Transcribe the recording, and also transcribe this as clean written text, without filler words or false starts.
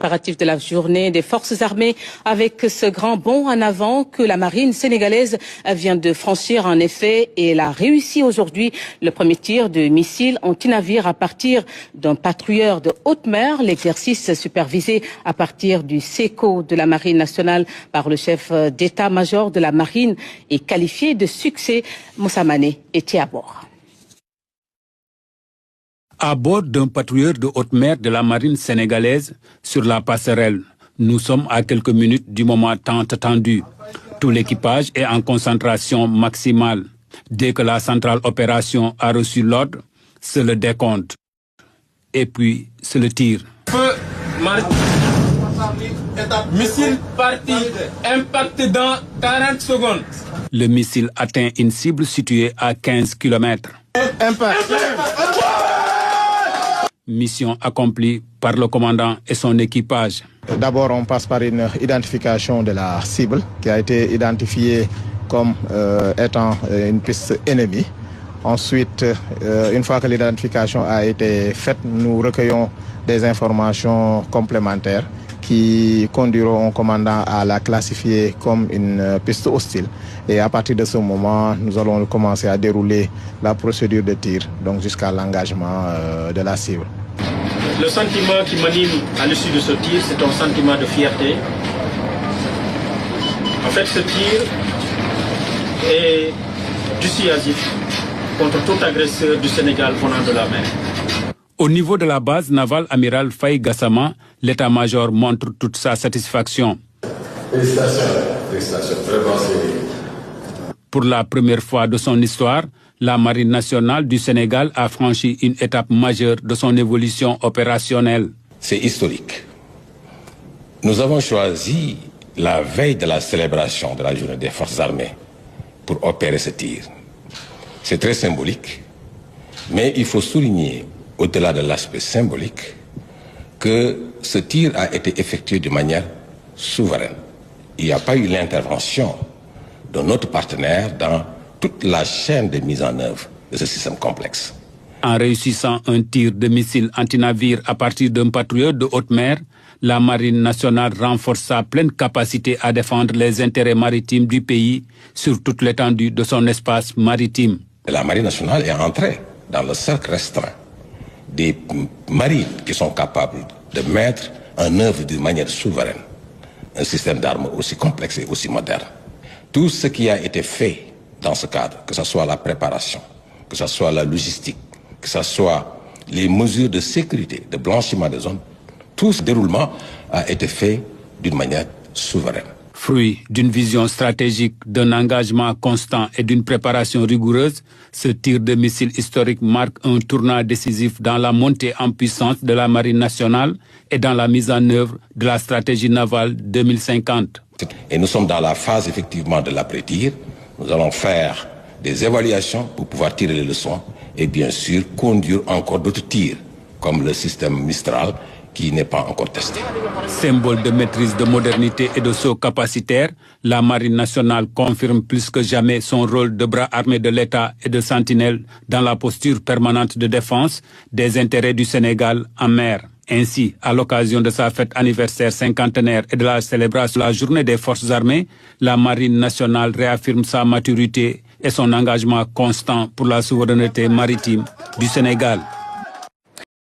Préparatif de la journée des forces armées avec ce grand bond en avant que la marine sénégalaise vient de franchir en effet et elle a réussi aujourd'hui le premier tir de missile anti-navire à partir d'un patrouilleur de haute mer. L'exercice supervisé à partir du SECO de la marine nationale par le chef d'état-major de la marine est qualifié de succès. Moussa Mané était à bord. À bord d'un patrouilleur de haute mer de la marine sénégalaise sur la passerelle. Nous sommes à quelques minutes du moment tant attendu. Tout l'équipage est en concentration maximale. Dès que la centrale opération a reçu l'ordre, c'est le décompte. Et puis, c'est le tir. Feu, missile parti, impact dans 40 secondes. Le missile atteint une cible située à 15 km. Impact. Mission accomplie par le commandant et son équipage. D'abord, on passe par une identification de la cible qui a été identifiée comme étant une piste ennemie. Ensuite, une fois que l'identification a été faite, nous recueillons des informations complémentaires qui conduiront au commandant à la classifier comme une piste hostile. Et à partir de ce moment, nous allons commencer à dérouler la procédure de tir, donc jusqu'à l'engagement de la cible. Le sentiment qui m'anime à l'issue de ce tir, c'est un sentiment de fierté. En fait, ce tir est dissuasif contre tout agresseur du Sénégal venant de la mer. Au niveau de la base navale amiral Faye Gassama, l'état-major montre toute sa satisfaction. Félicitations, vraiment c'est... Pour la première fois de son histoire, la Marine nationale du Sénégal a franchi une étape majeure de son évolution opérationnelle. C'est historique. Nous avons choisi la veille de la célébration de la journée des forces armées pour opérer ce tir. C'est très symbolique, mais il faut souligner, au-delà de l'aspect symbolique, que ce tir a été effectué de manière souveraine. Il n'y a pas eu l'intervention de notre partenaire dans toute la chaîne de mise en œuvre de ce système complexe. En réussissant un tir de missile anti-navire à partir d'un patrouilleur de haute mer, la Marine nationale renforce sa pleine capacité à défendre les intérêts maritimes du pays sur toute l'étendue de son espace maritime. La Marine nationale est entrée dans le cercle restreint des marines qui sont capables de mettre en œuvre d'une manière souveraine un système d'armes aussi complexe et aussi moderne. Tout ce qui a été fait dans ce cadre, que ce soit la préparation, que ce soit la logistique, que ce soit les mesures de sécurité, de blanchiment des zones, tout ce déroulement a été fait d'une manière souveraine. Fruit d'une vision stratégique, d'un engagement constant et d'une préparation rigoureuse, ce tir de missile historique marque un tournant décisif dans la montée en puissance de la Marine nationale et dans la mise en œuvre de la stratégie navale 2050. Et nous sommes dans la phase effectivement de l'après-tir. Nous allons faire des évaluations pour pouvoir tirer les leçons et bien sûr conduire encore d'autres tirs, comme le système Mistral, qui n'est pas encore testé. Symbole de maîtrise, de modernité et de saut capacitaire, la Marine nationale confirme plus que jamais son rôle de bras armé de l'État et de sentinelle dans la posture permanente de défense des intérêts du Sénégal en mer. Ainsi, à l'occasion de sa fête anniversaire cinquantenaire et de la célébration de la journée des forces armées, la Marine nationale réaffirme sa maturité et son engagement constant pour la souveraineté maritime du Sénégal.